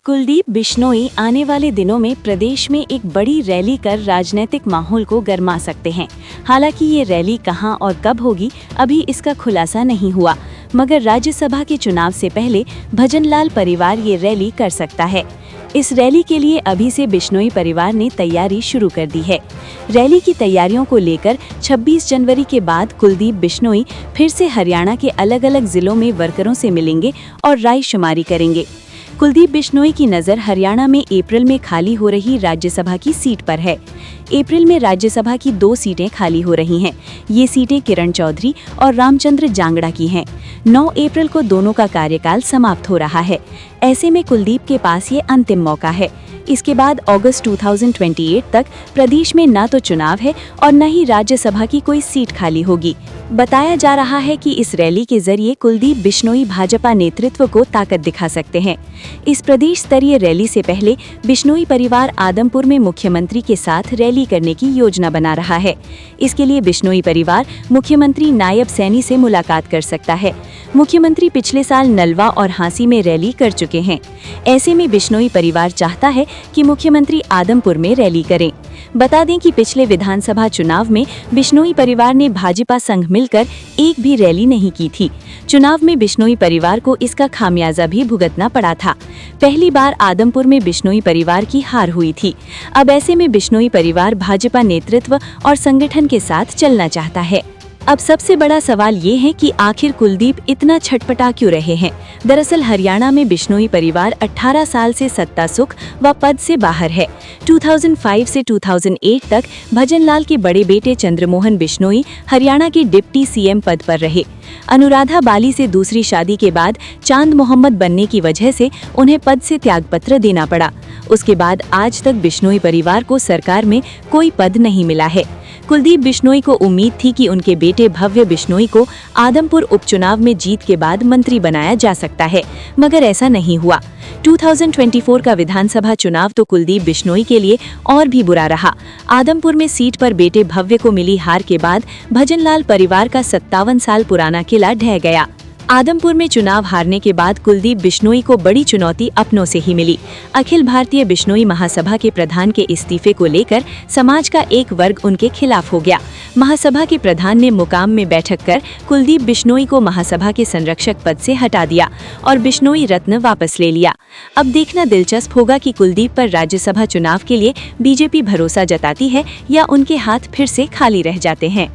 कुलदीप बिश्नोई आने वाले दिनों में प्रदेश में एक बड़ी रैली कर राजनीतिक माहौल को गरमा सकते हैं। हालांकि ये रैली कहां और कब होगी अभी इसका खुलासा नहीं हुआ, मगर राज्यसभा के चुनाव से पहले भजनलाल परिवार ये रैली कर सकता है। इस रैली के लिए अभी से बिश्नोई परिवार ने तैयारी शुरू कर दी है। रैली की तैयारियों को लेकर 26 जनवरी के बाद कुलदीप बिश्नोई फिर से हरियाणा के अलग अलग जिलों में वर्करों से मिलेंगे और रायशुमारी करेंगे। कुलदीप बिश्नोई की नज़र हरियाणा में अप्रैल में खाली हो रही राज्यसभा की सीट पर है। अप्रैल में राज्यसभा की 2 सीटें खाली हो रही हैं। ये सीटें किरण चौधरी और रामचंद्र जांगड़ा की हैं। 9 अप्रैल को दोनों का कार्यकाल समाप्त हो रहा है। ऐसे में कुलदीप के पास ये अंतिम मौका है। इसके बाद अगस्त 2028 तक प्रदेश में न तो चुनाव है और न ही राज्यसभा की कोई सीट खाली होगी। बताया जा रहा है कि इस रैली के जरिए कुलदीप बिश्नोई भाजपा नेतृत्व को ताकत दिखा सकते हैं। इस प्रदेश स्तरीय रैली से पहले बिश्नोई परिवार आदमपुर में मुख्यमंत्री के साथ रैली करने की योजना बना रहा है। इसके लिए बिश्नोई परिवार मुख्यमंत्री नायब सैनी से मुलाकात कर सकता है। मुख्यमंत्री पिछले साल नलवा और हांसी में रैली कर चुके हैं। ऐसे में बिश्नोई परिवार चाहता है कि मुख्यमंत्री आदमपुर में रैली करें। बता दें कि पिछले विधानसभा चुनाव में बिश्नोई परिवार ने भाजपा संग मिलकर एक भी रैली नहीं की थी। चुनाव में बिश्नोई परिवार को इसका खामियाजा भी भुगतना पड़ा था। पहली बार आदमपुर में बिश्नोई परिवार की हार हुई थी। अब ऐसे में बिश्नोई परिवार भाजपा नेतृत्व और संगठन के साथ चलना चाहता है। अब सबसे बड़ा सवाल ये है कि आखिर कुलदीप इतना छटपटा क्यों रहे हैं। दरअसल हरियाणा में बिश्नोई परिवार 18 साल से सत्ता सुख व पद से बाहर है। 2005 से 2008 तक भजनलाल के बड़े बेटे चंद्रमोहन बिश्नोई हरियाणा के डिप्टी सीएम पद पर रहे। अनुराधा बाली से दूसरी शादी के बाद चांद मोहम्मद बनने की वजह से उन्हें पद से त्यागपत्र देना पड़ा। उसके बाद आज तक बिश्नोई परिवार को सरकार में कोई पद नहीं मिला है। कुलदीप बिश्नोई को उम्मीद थी कि उनके बेटे भव्य बिश्नोई को आदमपुर उपचुनाव में जीत के बाद मंत्री बनाया जा सकता है, मगर ऐसा नहीं हुआ। 2024 का विधानसभा चुनाव तो कुलदीप बिश्नोई के लिए और भी बुरा रहा। आदमपुर में सीट पर बेटे भव्य को मिली हार के बाद भजनलाल परिवार का 57 साल पुराना किला ढह गया। आदमपुर में चुनाव हारने के बाद कुलदीप बिश्नोई को बड़ी चुनौती अपनों से ही मिली। अखिल भारतीय बिश्नोई महासभा के प्रधान के इस्तीफे को लेकर समाज का एक वर्ग उनके खिलाफ हो गया। महासभा के प्रधान ने मुकाम में बैठक कर कुलदीप बिश्नोई को महासभा के संरक्षक पद से हटा दिया और बिश्नोई रत्न वापस ले लिया। अब देखना दिलचस्प होगा कि कुलदीप पर राज्यसभा चुनाव के लिए बीजेपी भरोसा जताती है या उनके हाथ फिर से खाली रह जाते हैं।